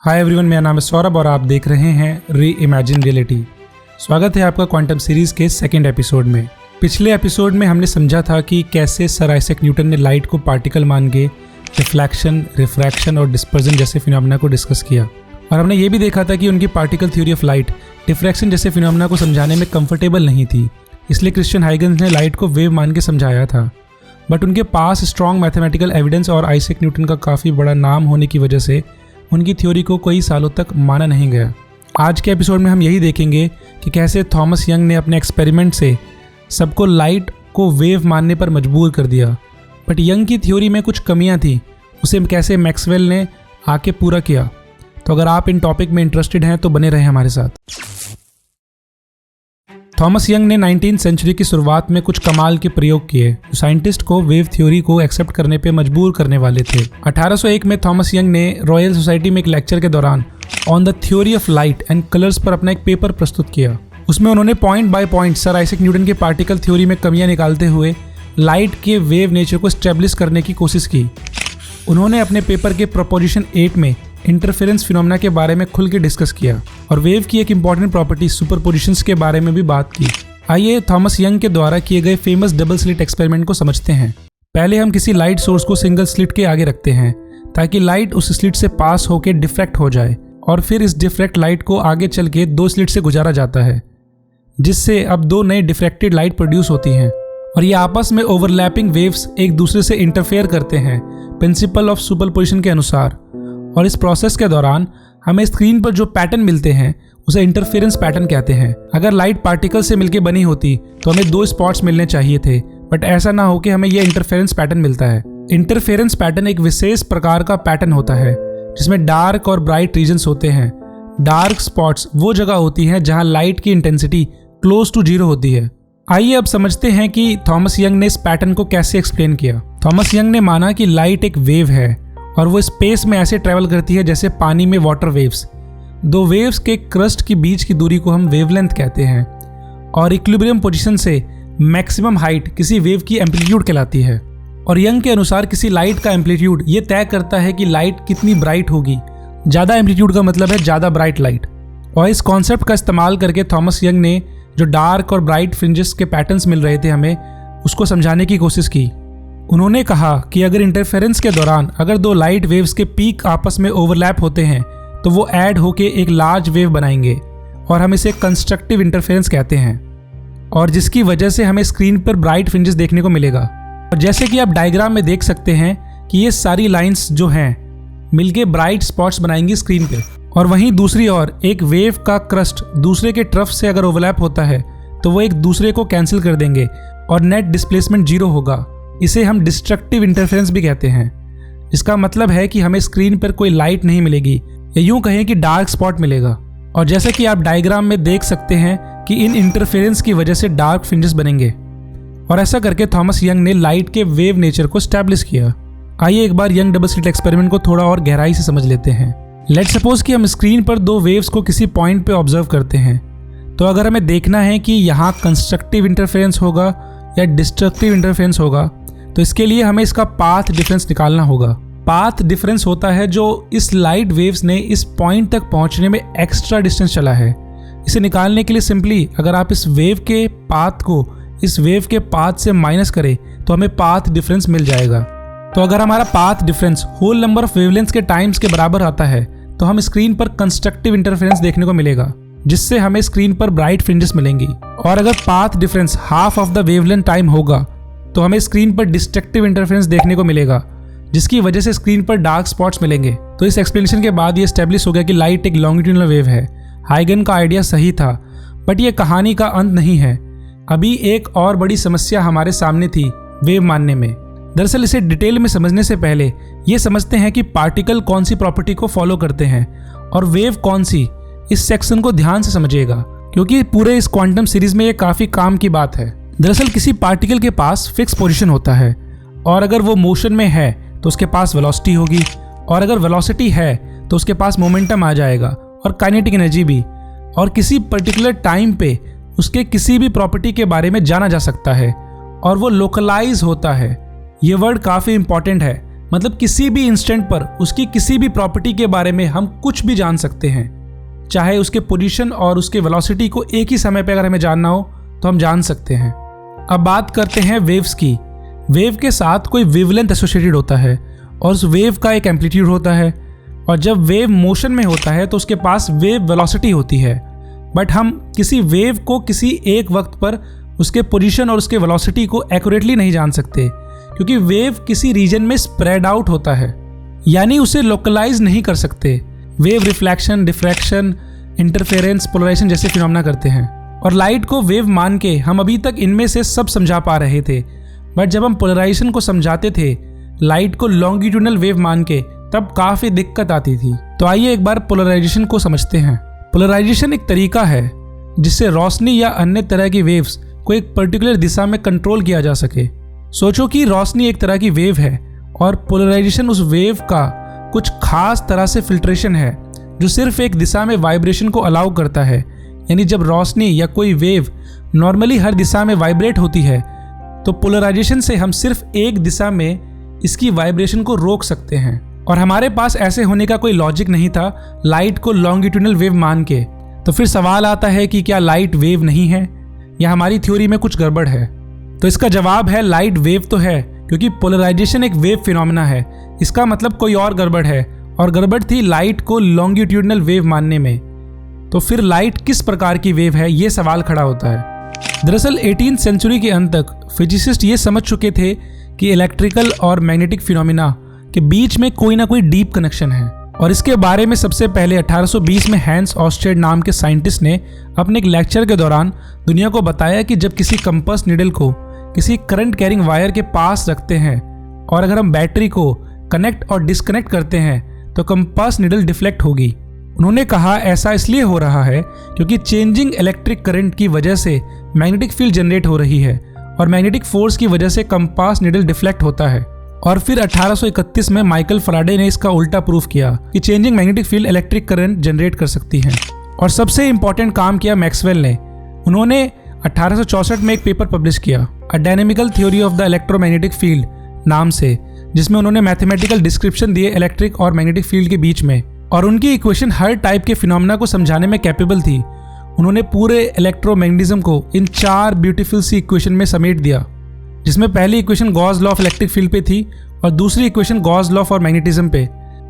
Hi everyone, मेरा नाम है सौरभ और आप देख रहे हैं री इमेजिन रियलिटी। स्वागत है आपका क्वांटम सीरीज के सेकंड एपिसोड में। पिछले एपिसोड में हमने समझा था कि कैसे सर आइजैक न्यूटन ने लाइट को पार्टिकल मान के रिफ्लैक्शन, रिफ्रैक्शन और डिस्पर्जन जैसे फिनोमेना को डिस्कस किया। और हमने ये भी देखा था कि उनकी particle theory of light diffraction जैसे फिनोमेना को समझाने में कंफर्टेबल नहीं थी, इसलिए क्रिश्चियन हाइगन्स ने लाइट को वेव मान के समझाया था। बट उनके पास स्ट्रॉन्ग मैथमेटिकल एविडेंस और आइजैक न्यूटन का काफ़ी बड़ा नाम होने की वजह से उनकी थ्योरी को कई सालों तक माना नहीं गया। आज के एपिसोड में हम यही देखेंगे कि कैसे थॉमस यंग ने अपने एक्सपेरिमेंट से सबको लाइट को वेव मानने पर मजबूर कर दिया। बट यंग की थ्योरी में कुछ कमियां थी, उसे कैसे मैक्सवेल ने आके पूरा किया। तो अगर आप इन टॉपिक में इंटरेस्टेड हैं तो बने रहें हमारे साथ। थॉमस यंग ने 19वीं सेंचुरी की शुरुआत में कुछ कमाल के प्रयोग किए जो साइंटिस्ट को वेव थ्योरी को एक्सेप्ट करने पे मजबूर करने वाले थे। 1801 में थॉमस यंग ने रॉयल सोसाइटी में एक लेक्चर के दौरान on the theory of light and colours पर अपना एक पेपर प्रस्तुत किया। उसमें उन्होंने point by point sir Isaac Newton के पार्टिकल थ्योरी में कमियां निकालते हुए लाइट के वेव नेचर को स्टैब्लिश करने की कोशिश की। उन्होंने अपने पेपर के प्रोपोजिशन 8 में इंटरफेरेंस फिनोमेना के बारे में खुल के डिस्कस किया और वेव की एक इंपॉर्टेंट प्रॉपर्टी सुपरपोजिशंस के बारे में भी बात की। आइए थॉमस यंग के द्वारा किए गए फेमस डबल स्लिट एक्सपेरिमेंट को समझते हैं। पहले हम किसी लाइट सोर्स को सिंगल स्लिट के आगे रखते हैं ताकि लाइट उस स्लिट से पास होकर डिफ्रैक्ट हो जाए, और फिर इस डिफ्रैक्ट लाइट को आगे चल के 2 स्लिट से गुजारा जाता है, जिससे अब 2 नए डिफ्रैक्टेड लाइट प्रोड्यूस होती हैं और ये आपस में ओवरलैपिंग वेव्स एक दूसरे से इंटरफेयर करते हैं प्रिंसिपल ऑफ सुपरपोजिशन के अनुसार। और इस प्रोसेस के दौरान हमें स्क्रीन पर जो पैटर्न मिलते हैं उसे इंटरफेरेंस पैटर्न कहते हैं। अगर लाइट पार्टिकल से मिलकर बनी होती तो हमें 2 स्पॉट्स मिलने चाहिए थे, बट ऐसा ना हो कि हमें यह इंटरफेरेंस पैटर्न मिलता है। इंटरफेरेंस पैटर्न एक विशेष प्रकार का पैटर्न होता है जिसमें डार्क और ब्राइट रीजन्स होते हैं। डार्क स्पॉट्स वो जगह होती हैं जहां लाइट की इंटेंसिटी क्लोज टू 0 होती है। आइए अब समझते हैं कि थॉमस यंग ने इस पैटर्न को कैसे एक्सप्लेन किया। थॉमस यंग ने माना कि लाइट एक वेव है और वो स्पेस में ऐसे ट्रेवल करती है जैसे पानी में वाटर वेव्स। 2 वेव्स के क्रस्ट के बीच की दूरी को हम वेवलेंथ कहते हैं, और इक्विलिब्रियम पोजीशन से मैक्सिमम हाइट किसी वेव की एम्पलीट्यूड कहलाती है। और यंग के अनुसार किसी लाइट का एम्पलीट्यूड ये तय करता है कि लाइट कितनी ब्राइट होगी। ज़्यादा एम्पलीट्यूड का मतलब है ज़्यादा ब्राइट लाइट। और इस कॉन्सेप्ट का इस्तेमाल करके थॉमस यंग ने जो डार्क और ब्राइट फ्रिंजेस के पैटर्न्स मिल रहे थे हमें, उसको समझाने की कोशिश की। उन्होंने कहा कि अगर इंटरफेरेंस के दौरान अगर 2 लाइट वेव्स के पीक आपस में ओवरलैप होते हैं तो वो ऐड होके एक लार्ज वेव बनाएंगे और हम इसे कंस्ट्रक्टिव इंटरफेरेंस कहते हैं, और जिसकी वजह से हमें स्क्रीन पर ब्राइट फ्रिंजेस देखने को मिलेगा। और जैसे कि आप डायग्राम में देख सकते हैं कि ये सारी लाइंस जो हैं मिलके ब्राइट स्पॉट्स बनाएंगी स्क्रीन पे। और वहीं दूसरी ओर एक वेव का क्रस्ट दूसरे के ट्रफ से अगर ओवरलैप होता है तो वो एक दूसरे को कैंसिल कर देंगे और नेट डिस्प्लेसमेंट 0 होगा। इसे हम डिस्ट्रक्टिव इंटरफेरेंस भी कहते हैं। इसका मतलब है कि हमें स्क्रीन पर कोई लाइट नहीं मिलेगी, या यूं कहें कि डार्क स्पॉट मिलेगा। और जैसे कि आप डायग्राम में देख सकते हैं कि इन इंटरफेरेंस की वजह से डार्क फ्रिंजेस बनेंगे। और ऐसा करके थॉमस यंग ने लाइट के वेव नेचर को स्टैब्लिश किया। आइए एक बार यंग डबल स्लिट एक्सपेरिमेंट को थोड़ा और गहराई से समझ लेते हैं। लेट्स सपोज कि हम स्क्रीन पर 2 वेव्स को किसी पॉइंट पे ऑब्जर्व करते हैं। तो अगर हमें देखना है कि यहाँ कंस्ट्रक्टिव इंटरफेरेंस होगा या डिस्ट्रक्टिव इंटरफेरेंस होगा, तो इसके लिए हमें इसका पाथ डिफरेंस निकालना होगा। पाथ डिफरेंस होता है जो इस लाइट वेव्स ने इस पॉइंट तक पहुंचने में एक्स्ट्रा डिस्टेंस चला है। इसे निकालने के लिए सिंपली अगर आप इस वेव के पाथ को इस वेव के पाथ से माइनस करें तो हमें पाथ डिफरेंस मिल जाएगा। तो अगर हमारा path difference whole number of wavelengths के टाइम्स के बराबर आता है तो हम स्क्रीन पर कंस्ट्रक्टिव इंटरफेरेंस देखने को मिलेगा, जिससे हमें स्क्रीन पर ब्राइट फ्रिंजेस मिलेंगी। और अगर path difference half of the wavelength time होगा तो हमें स्क्रीन पर डिस्ट्रक्टिव इंटरफेरेंस देखने को मिलेगा, जिसकी वजह से स्क्रीन पर डार्क स्पॉट्स मिलेंगे। तो इस एक्सप्लेनेशन के बाद ये एस्टेब्लिश हो गया कि लाइट एक लॉन्गिट्यूडिनल वेव है। हाइगन का आइडिया सही था, बट ये कहानी का अंत नहीं है। अभी एक और बड़ी समस्या हमारे सामने थी वेव मानने में। दरअसल इसे डिटेल में समझने से पहले ये समझते हैं कि पार्टिकल कौन सी प्रॉपर्टी को फॉलो करते हैं और वेव कौन सी। इस सेक्शन को ध्यान से समझिएगा क्योंकि पूरे इस क्वांटम सीरीज में ये काफ़ी काम की बात है। दरअसल किसी पार्टिकल के पास फिक्स पोजीशन होता है, और अगर वो मोशन में है तो उसके पास वेलोसिटी होगी, और अगर वेलोसिटी है तो उसके पास मोमेंटम आ जाएगा और काइनेटिक एनर्जी भी। और किसी पर्टिकुलर टाइम पे उसके किसी भी प्रॉपर्टी के बारे में जाना जा सकता है और वो लोकलाइज होता है। ये वर्ड काफ़ी इंपॉर्टेंट है। मतलब किसी भी इंस्टेंट पर उसकी किसी भी प्रॉपर्टी के बारे में हम कुछ भी जान सकते हैं, चाहे उसके पोजीशन और उसके वेलोसिटी को एक ही समय पे अगर हमें जानना हो तो हम जान सकते हैं। अब बात करते हैं वेव्स की। वेव के साथ कोई वेवलेंथ एसोसिएटेड होता है और उस वेव का एक एम्पलीट्यूड होता है, और जब वेव मोशन में होता है तो उसके पास वेव वेलोसिटी होती है। बट हम किसी वेव को किसी एक वक्त पर उसके पोजीशन और उसके वेलोसिटी को एक्यूरेटली नहीं जान सकते, क्योंकि वेव किसी रीजन में स्प्रेड आउट होता है, यानी उसे लोकलाइज नहीं कर सकते। Wave reflection, diffraction, interference, polarization जैसे फिनोमेना करते हैं, और लाइट को वेव मान के हम अभी तक इनमें से सब समझा पा रहे थे। बट जब हम पोलराइजेशन को समझाते थे लाइट को लॉन्गिट्यूडनल वेव मान के, तब काफ़ी दिक्कत आती थी। तो आइए एक बार पोलराइजेशन को समझते हैं। पोलराइजेशन एक तरीका है जिससे रोशनी या अन्य तरह की वेव्स को एक पर्टिकुलर दिशा में कंट्रोल किया जा सके। सोचो कि रोशनी एक तरह की वेव है और पोलराइजेशन उस वेव का कुछ खास तरह से फिल्ट्रेशन है जो सिर्फ एक दिशा में वाइब्रेशन को अलाउ करता है। यानी जब रोशनी या कोई वेव नॉर्मली हर दिशा में वाइब्रेट होती है तो पोलराइजेशन से हम सिर्फ एक दिशा में इसकी वाइब्रेशन को रोक सकते हैं, और हमारे पास ऐसे होने का कोई लॉजिक नहीं था लाइट को लॉन्गिट्यूडनल वेव मान के। तो फिर सवाल आता है कि क्या लाइट वेव नहीं है या हमारी थ्योरी में कुछ गड़बड़ है? तो इसका जवाब है लाइट वेव तो है, क्योंकि पोलराइजेशन एक वेव फिनोमेना है। इसका मतलब कोई और गड़बड़ है, और गड़बड़ थी लाइट को लॉन्गिट्यूडनल वेव मानने में। तो फिर लाइट किस प्रकार की वेव है, ये सवाल खड़ा होता है। दरअसल 18वीं सेंचुरी के अंत तक फिजिसिस्ट ये समझ चुके थे कि इलेक्ट्रिकल और मैग्नेटिक फिनोमेना के बीच में कोई ना कोई डीप कनेक्शन है, और इसके बारे में सबसे पहले 1820 में हैंस ऑस्टेड नाम के साइंटिस्ट ने अपने एक लेक्चर के दौरान दुनिया को बताया कि जब किसी कंपास निडल को किसी करंट कैरिंग वायर के पास रखते हैं और अगर हम बैटरी को कनेक्ट और डिस्कनेक्ट करते हैं तो कंपास निडल डिफ्लेक्ट होगी। उन्होंने कहा ऐसा इसलिए हो रहा है क्योंकि चेंजिंग इलेक्ट्रिक करंट की वजह से मैग्नेटिक फील्ड जनरेट हो रही है, और मैग्नेटिक फोर्स की वजह से कंपास निडल डिफ्लेक्ट होता है। और फिर 1831 में माइकल फैराडे ने इसका उल्टा प्रूफ किया कि changing magnetic field electric current generate कर सकती है। और सबसे इंपॉर्टेंट काम किया मैक्सवेल ने। उन्होंने 1864 में एक पेपर पब्लिश किया, a dynamical theory of the electromagnetic field नाम से, जिसमें उन्होंने मैथमेटिकल डिस्क्रिप्शन दिए इलेक्ट्रिक और मैग्नेटिक फील्ड के बीच में, और उनकी इक्वेशन हर टाइप के फिनोमेना को समझाने में कैपेबल थी। उन्होंने पूरे इलेक्ट्रोमैग्नेटिज्म को इन 4 ब्यूटीफुल सी इक्वेशन में समेट दिया, जिसमें पहली equation Gauss law of electric field पे थी, और दूसरी equation Gauss law for magnetism पे,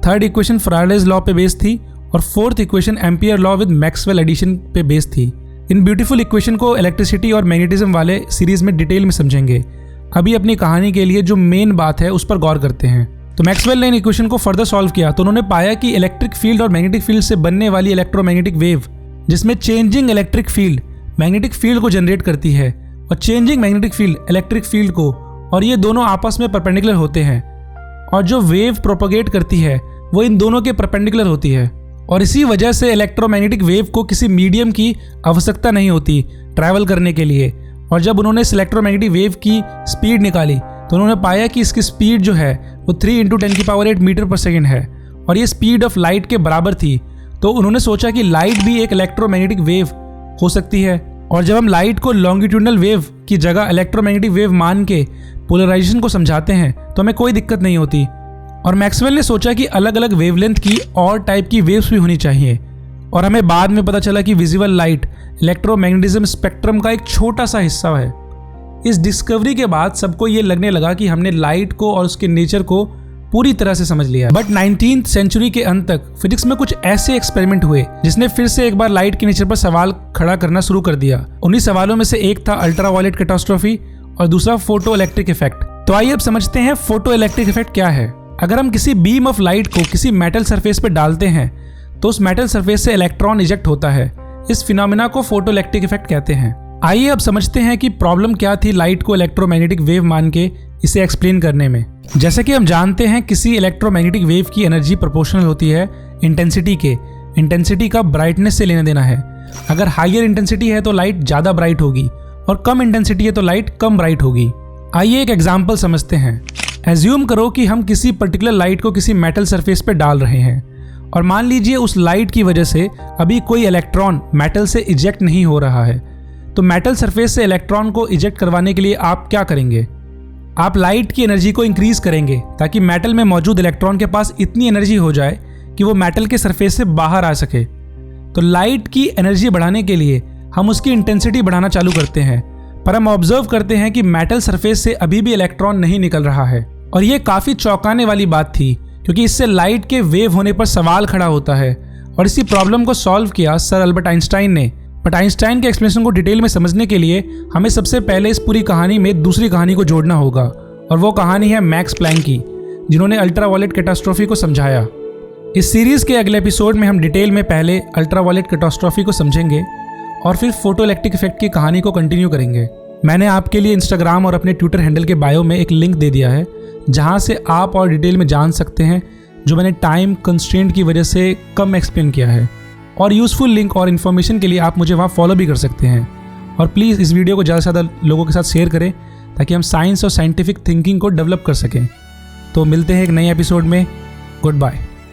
थर्ड इक्वेशन फैराडेज लॉ पे बेस्ड थी, और fourth equation Ampere law with Maxwell addition पे बेस्ड थी। इन ब्यूटीफुल इक्वेशन को इलेक्ट्रिसिटी और मैग्नेटिज्म वाले सीरीज में डिटेल में समझेंगे। अभी अपनी कहानी के लिए जो मेन बात है उस पर गौर करते हैं। तो मैक्सवेल ने इन इक्वेशन को फर्दर सॉल्व किया तो उन्होंने पाया कि इलेक्ट्रिक फील्ड और मैग्नेटिक फील्ड से बनने वाली इलेक्ट्रोमैग्नेटिक वेव, जिसमें changing electric field magnetic field को जनरेट करती है और changing magnetic field electric field को, और ये दोनों आपस में परपेंडिकुलर होते हैं, और जो वेव प्रोपोगेट करती है वो इन दोनों के परपेंडिकुलर होती है, और इसी वजह से इलेक्ट्रोमैग्नेटिक वेव को किसी मीडियम की आवश्यकता नहीं होती ट्रैवल करने के लिए। और जब उन्होंने इस इलेक्ट्रोमैग्नेटिक वेव की स्पीड निकाली तो उन्होंने पाया कि इसकी स्पीड जो है वो 3 × 10⁸ मीटर पर सेकेंड है, और ये स्पीड ऑफ लाइट के बराबर थी। तो उन्होंने सोचा कि लाइट भी एक इलेक्ट्रोमैग्नेटिक वेव हो सकती है, और जब हम लाइट को लॉन्गिट्यूडनल वेव की जगह इलेक्ट्रोमैग्नेटिक वेव मान के पोलराइजेशन को समझाते हैं तो हमें कोई दिक्कत नहीं होती। और मैक्सवेल ने सोचा कि अलग अलग वेवलेंथ की और टाइप की वेव्स भी होनी चाहिए, और हमें बाद में पता चला कि विजिबल लाइट इलेक्ट्रोमैग्नेटिज्म स्पेक्ट्रम का एक छोटा सा हिस्सा है। इस डिस्कवरी के बाद सबको ये लगने लगा कि हमने लाइट को और उसके नेचर को पूरी तरह से समझ लिया। बट 19वीं सेंचुरी के अंत तक फिजिक्स में कुछ ऐसे एक्सपेरिमेंट हुए जिसने फिर से एक बार लाइट के नेचर पर सवाल खड़ा करना शुरू कर दिया। उन्हीं सवालों में से एक था अल्ट्रावायलेट कैटास्ट्रोफी और दूसरा फोटो इलेक्ट्रिक इफेक्ट। तो आइए अब समझते हैं फोटो इलेक्ट्रिक इफेक्ट क्या है। अगर हम किसी बीम ऑफ लाइट को किसी मेटल सरफेस पर डालते हैं तो उस मेटल सरफेस से इलेक्ट्रॉन इजेक्ट होता है। इस फिनोमेना को फोटो इलेक्ट्रिक इफेक्ट कहते हैं। आइए अब समझते हैं कि प्रॉब्लम क्या थी लाइट को इलेक्ट्रोमैग्नेटिक वेव मान के इसे एक्सप्लेन करने में। जैसे कि हम जानते हैं किसी इलेक्ट्रोमैग्नेटिक वेव की एनर्जी प्रोपोर्शनल होती है इंटेंसिटी के। इंटेंसिटी का ब्राइटनेस से लेना देना है। अगर हाइयर इंटेंसिटी है तो लाइट ज़्यादा ब्राइट होगी, और कम इंटेंसिटी है तो लाइट कम ब्राइट होगी। आइए एक एग्जाम्पल समझते हैं। एज्यूम करो कि हम किसी पर्टिकुलर लाइट को किसी मेटल सरफेस पर डाल रहे हैं, और मान लीजिए उस लाइट की वजह से अभी कोई इलेक्ट्रॉन मेटल से इजेक्ट नहीं हो रहा है। तो मेटल सरफेस से इलेक्ट्रॉन को इजेक्ट करवाने के लिए आप क्या करेंगे? आप लाइट की एनर्जी को इंक्रीज करेंगे ताकि मेटल में मौजूद इलेक्ट्रॉन के पास इतनी एनर्जी हो जाए कि वो मेटल के सरफेस से बाहर आ सके। तो लाइट की एनर्जी बढ़ाने के लिए हम उसकी इंटेंसिटी बढ़ाना चालू करते हैं, पर हम ऑब्जर्व करते हैं कि मेटल सरफेस से अभी भी इलेक्ट्रॉन नहीं निकल रहा है। और ये काफ़ी चौंकाने वाली बात थी, क्योंकि इससे लाइट के वेव होने पर सवाल खड़ा होता है। और इसी प्रॉब्लम को सॉल्व किया सर अल्बर्ट आइंस्टाइन ने। बट आइंस्टाइन के एक्सप्लेनेशन को डिटेल में समझने के लिए हमें सबसे पहले इस पूरी कहानी में दूसरी कहानी को जोड़ना होगा, और वो कहानी है मैक्स प्लैंक की, जिन्होंने अल्ट्रावायलेट कैटास्ट्रोफी को समझाया। इस सीरीज़ के अगले एपिसोड में हम डिटेल में पहले अल्ट्रावायलेट कैटास्ट्रोफी को समझेंगे और फिर फोटो इलेक्ट्रिक इफेक्ट की कहानी को कंटिन्यू करेंगे। मैंने आपके लिए इंस्टाग्राम और अपने ट्विटर हैंडल के बायो में एक लिंक दे दिया है, जहां से आप और डिटेल में जान सकते हैं, जो मैंने टाइम कंस्ट्रेंट की वजह से कम एक्सप्लेन किया है। और यूज़फुल लिंक और इन्फॉर्मेशन के लिए आप मुझे वहाँ फॉलो भी कर सकते हैं। और प्लीज़ इस वीडियो को ज़्यादा से ज़्यादा लोगों के साथ शेयर करें, ताकि हम साइंस और साइंटिफिक थिंकिंग को डेवलप कर सकें। तो मिलते हैं एक नए एपिसोड में। Good bye.